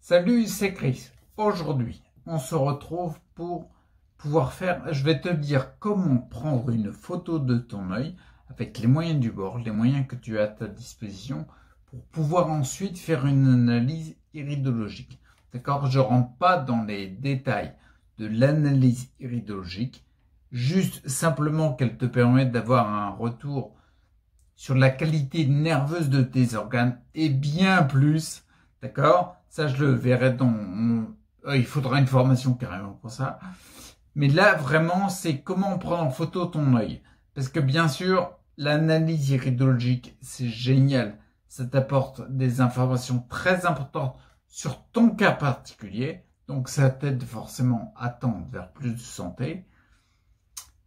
Salut, c'est Chris. Aujourd'hui, on se retrouve pour pouvoir faire, je vais te dire comment prendre une photo de ton œil avec les moyens du bord, les moyens que tu as à ta disposition pour pouvoir ensuite faire une analyse iridologique. D'accord? Je ne rentre pas dans les détails de l'analyse iridologique, juste simplement qu'elle te permet d'avoir un retour sur la qualité nerveuse de tes organes et bien plus, d'accord? Ça, je le verrai il faudra une formation carrément pour ça. Mais là, vraiment, c'est comment prendre en photo ton œil. Parce que bien sûr, l'analyse iridologique, c'est génial. Ça t'apporte des informations très importantes sur ton cas particulier. Donc, ça t'aide forcément à tendre vers plus de santé.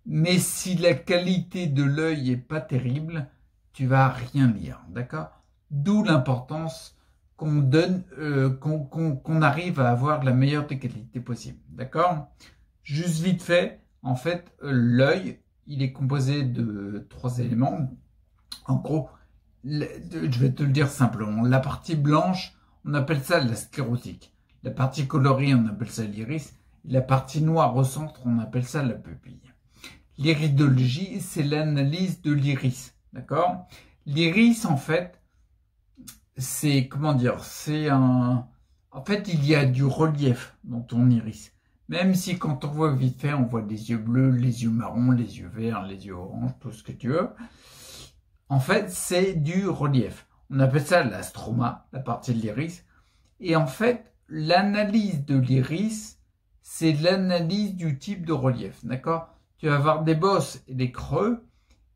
Mais si la qualité de l'œil est pas terrible, tu vas rien lire, d'accord? D'où l'importance qu'on donne, qu'on arrive à avoir la meilleure des qualités possibles, d'accord? Juste vite fait, en fait, l'œil, il est composé de 3 éléments. En gros, je vais te le dire simplement. La partie blanche, on appelle ça la sclérotique. La partie colorée, on appelle ça l'iris. La partie noire au centre, on appelle ça la pupille. L'iridologie, c'est l'analyse de l'iris, d'accord? L'iris, en fait, c'est, comment dire, en fait, il y a du relief dans ton iris. Même si quand on voit vite fait, on voit des yeux bleus, les yeux marrons, les yeux verts, les yeux oranges, tout ce que tu veux. En fait, c'est du relief. On appelle ça la stroma, la partie de l'iris. Et en fait, l'analyse de l'iris, c'est l'analyse du type de relief, d'accord? Tu vas avoir des bosses et des creux.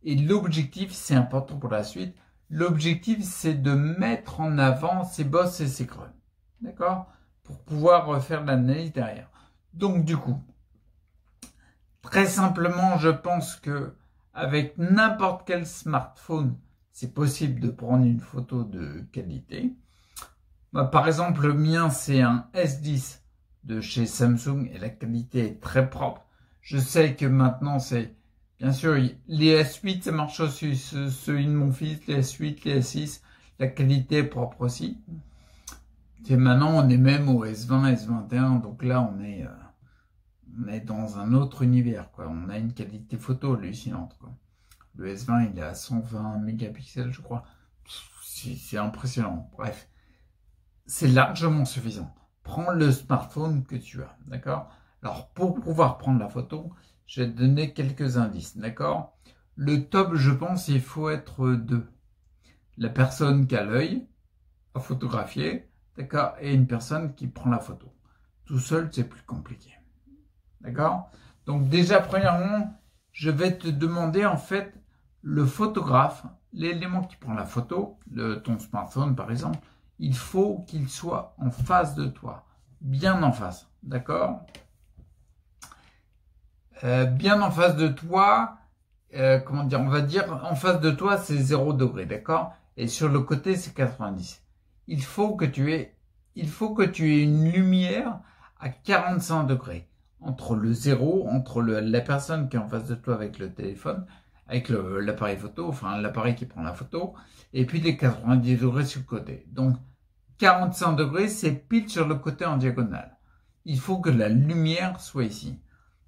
Et l'objectif, c'est important pour la suite, l'objectif, c'est de mettre en avant ces bosses et ces creux. D'accord? Pour pouvoir faire l'analyse derrière. Donc, du coup, très simplement, je pense que avec n'importe quel smartphone, c'est possible de prendre une photo de qualité. Par exemple, le mien, c'est un S10 de chez Samsung et la qualité est très propre. Je sais que maintenant, c'est... Bien sûr, les S8, ça marche aussi, ceux de mon fils, les S8, les S6, la qualité est propre aussi. Et maintenant, on est même au S20, S21, donc là, on est dans un autre univers, quoi. On a une qualité photo hallucinante, quoi. Le S20, il est à 120 mégapixels, je crois. C'est impressionnant. Bref, c'est largement suffisant. Prends le smartphone que tu as, d'accord? Alors, pour pouvoir prendre la photo, je vais te donner quelques indices, d'accord? Le top, je pense, il faut être 2. La personne qui a l'œil à photographier, d'accord? Et une personne qui prend la photo. Tout seul, c'est plus compliqué. D'accord? Donc déjà, premièrement, je vais te demander, en fait, le photographe, l'élément qui prend la photo, ton smartphone par exemple, il faut qu'il soit en face de toi. Bien en face, d'accord? Bien en face de toi, comment dire, on va dire en face de toi c'est 0 degré, d'accord? Et sur le côté c'est 90. Il faut que tu aies une lumière à 45 degrés entre le 0, entre la personne qui est en face de toi avec le téléphone, avec l'appareil photo, enfin l'appareil qui prend la photo, et puis les 90 degrés sur le côté. Donc 45 degrés, c'est pile sur le côté en diagonale. Il faut que la lumière soit ici.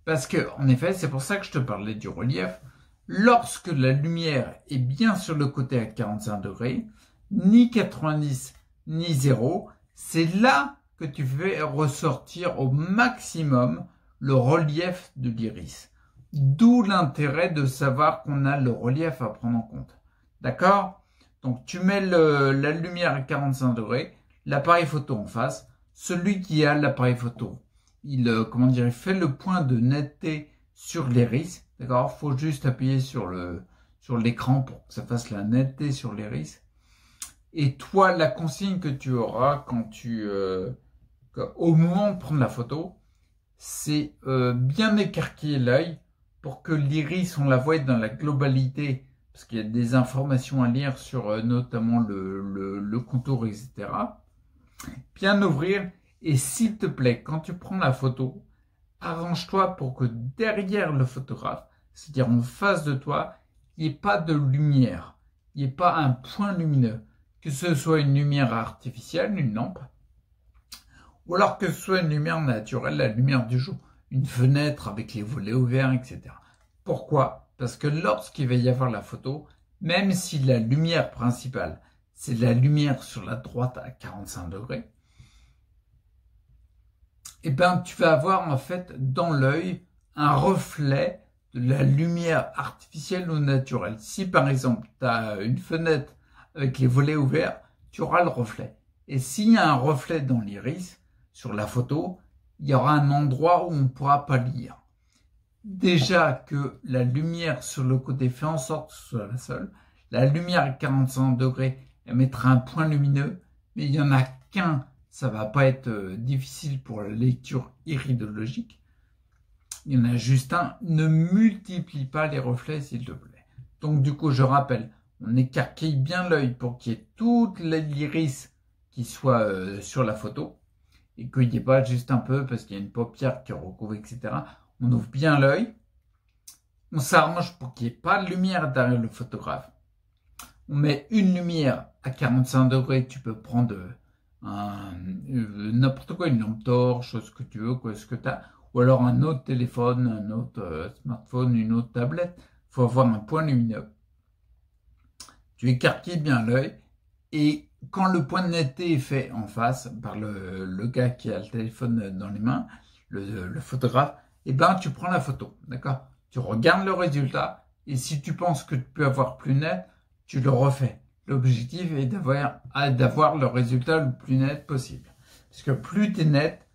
Parce que, en effet, c'est pour ça que je te parlais du relief. Lorsque la lumière est bien sur le côté à 45 degrés, ni 90 ni 0, c'est là que tu fais ressortir au maximum le relief de l'iris. D'où l'intérêt de savoir qu'on a le relief à prendre en compte. D'accord? Donc, tu mets la lumière à 45 degrés, l'appareil photo en face, celui qui a l'appareil photo. Il fait le point de netteté sur l'iris, d'accord? Faut juste appuyer sur l'écran pour que ça fasse la netteté sur l'iris. Et toi, la consigne que tu auras au moment de prendre la photo, c'est bien écarquiller l'œil pour que l'iris, on la voie dans la globalité, parce qu'il y a des informations à lire sur notamment le contour, etc. Bien ouvrir. Et s'il te plaît, quand tu prends la photo, arrange-toi pour que derrière le photographe, c'est-à-dire en face de toi, il n'y ait pas de lumière, il n'y ait pas un point lumineux, que ce soit une lumière artificielle, une lampe, Ou alors que ce soit une lumière naturelle, la lumière du jour, une fenêtre avec les volets ouverts, etc. Pourquoi? Parce que lorsqu'il va y avoir la photo, même si la lumière principale, c'est la lumière sur la droite à 45 degrés, eh ben, tu vas avoir en fait dans l'œil un reflet de la lumière artificielle ou naturelle. Si par exemple, tu as une fenêtre avec les volets ouverts, tu auras le reflet. Et s'il y a un reflet dans l'iris, sur la photo, il y aura un endroit où on ne pourra pas lire. Déjà que la lumière sur le côté fait en sorte que ce soit la seule. La lumière à 45 degrés, elle mettra un point lumineux, mais il n'y en a qu'un. Ça va pas être difficile pour la lecture iridologique. Il y en a juste un. Ne multiplie pas les reflets, s'il te plaît. Donc, du coup, je rappelle, on écarquille bien l'œil pour qu'il y ait toute l'iris qui soit sur la photo et qu'il n'y ait pas juste un peu parce qu'il y a une paupière qui recouvre, etc. On ouvre bien l'œil. On s'arrange pour qu'il n'y ait pas de lumière derrière le photographe. On met une lumière à 45 degrés. Tu peux prendre n'importe quoi, une lampe torche, ce que tu veux, ce que tu as, ou alors un autre téléphone, un autre smartphone, une autre tablette. Il faut avoir un point lumineux. Tu écarquilles bien l'œil et quand le point de netteté est fait en face par le gars qui a le téléphone dans les mains, le photographe, eh ben tu prends la photo, d'accord? Tu regardes le résultat et si tu penses que tu peux avoir plus net, tu le refais. L'objectif est d'avoir le résultat le plus net possible. Parce que plus tu es net,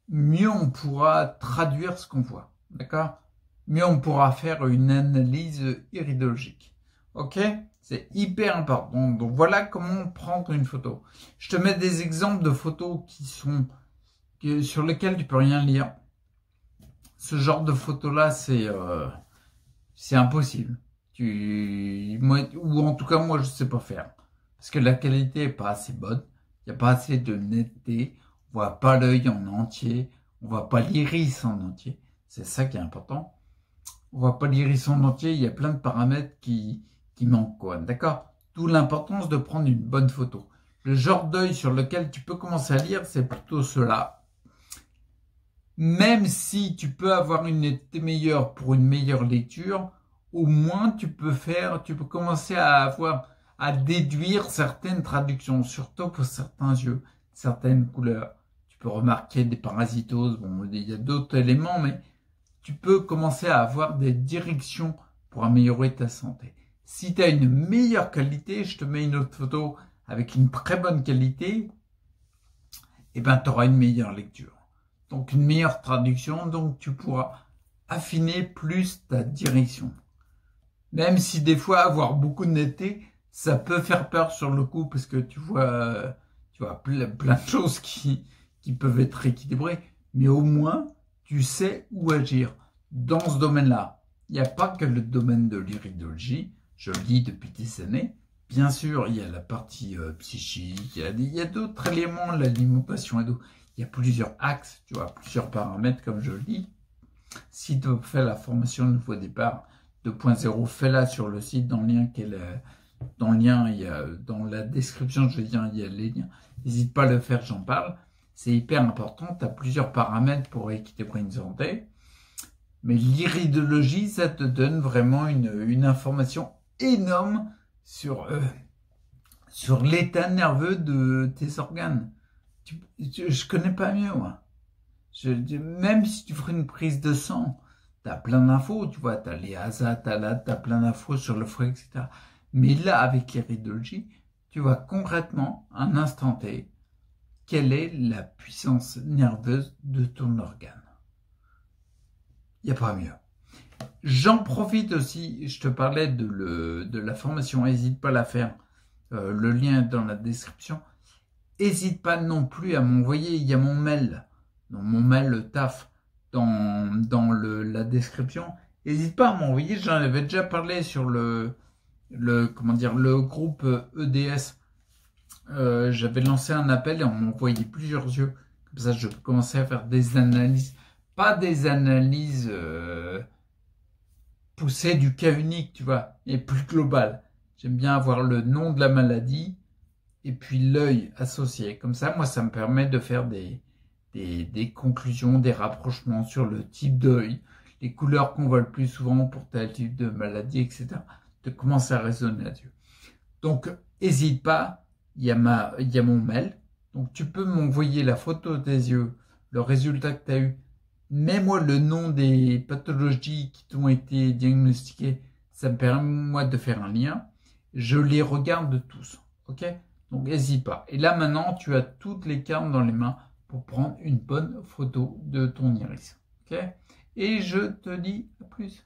mieux on pourra traduire ce qu'on voit. D'accord? Mieux on pourra faire une analyse iridologique. Ok? C'est hyper important. Donc voilà comment prendre une photo. Je te mets des exemples de photos sur lesquelles tu peux rien lire. Ce genre de photos-là, c'est impossible. Ou en tout cas, moi, je sais pas faire. Parce que la qualité est pas assez bonne. Il n'y a pas assez de netteté. On voit pas l'œil en entier. On voit pas l'iris en entier. C'est ça qui est important. On voit pas l'iris en entier. Il y a plein de paramètres qui manquent, quoi. D'accord? D'où l'importance de prendre une bonne photo. Le genre d'œil sur lequel tu peux commencer à lire, c'est plutôt cela. Même si tu peux avoir une netteté meilleure pour une meilleure lecture, au moins tu peux commencer à déduire certaines traductions, surtout pour certains yeux, certaines couleurs. Tu peux remarquer des parasitoses, bon, il y a d'autres éléments, mais tu peux commencer à avoir des directions pour améliorer ta santé. Si tu as une meilleure qualité, je te mets une autre photo avec une très bonne qualité, et ben tu auras une meilleure lecture. Donc une meilleure traduction, donc tu pourras affiner plus ta direction. Même si des fois avoir beaucoup de netteté, ça peut faire peur sur le coup parce que tu vois plein de choses qui peuvent être équilibrées, mais au moins tu sais où agir dans ce domaine-là. Il n'y a pas que le domaine de l'iridologie, je le dis depuis des années. Bien sûr, il y a la partie psychique, il y a d'autres éléments, l'alimentation et tout. Il y a plusieurs axes, tu vois, plusieurs paramètres, comme je le dis. Si tu fais la formation de nouveau départ 2.0, fais-la sur le site dans le lien, il y a, dans la description, je vais dire, il y a les liens. N'hésite pas à le faire, j'en parle. C'est hyper important. Tu as plusieurs paramètres pour équilibrer une santé. Mais l'iridologie, ça te donne vraiment une information énorme sur l'état nerveux de tes organes. Je connais pas mieux, moi. Même si tu ferais une prise de sang, tu as plein d'infos, tu vois, tu as les ASA, tu as plein d'infos sur le foie, etc. Mais là, avec l'iridologie, tu vois concrètement, un instant T, quelle est la puissance nerveuse de ton organe. Il n'y a pas mieux. J'en profite aussi, je te parlais de la formation, n'hésite pas à la faire, le lien est dans la description. N'hésite pas non plus à m'envoyer, il y a mon mail, dans mon mail taf, dans la description. N'hésite pas à m'envoyer, j'en avais déjà parlé sur le groupe EDS. J'avais lancé un appel et on m'envoyait plusieurs yeux. Comme ça, je commençais à faire des analyses. Pas des analyses poussées du cas unique, tu vois, et plus global. J'aime bien avoir le nom de la maladie et puis l'œil associé. Comme ça, moi, ça me permet de faire des des conclusions, des rapprochements sur le type d'œil, les couleurs qu'on voit le plus souvent pour tel type de maladie, etc. De comment ça résonne là-dessus. Donc, n'hésite pas, il y a mon mail. Donc, tu peux m'envoyer la photo des yeux, le résultat que tu as eu. Mets-moi le nom des pathologies qui t'ont été diagnostiquées. Ça me permet, moi, de faire un lien. Je les regarde tous. Ok? Donc, n'hésite pas. Et là, maintenant, tu as toutes les cartes dans les mains pour prendre une bonne photo de ton iris. Ok? Et je te dis à plus.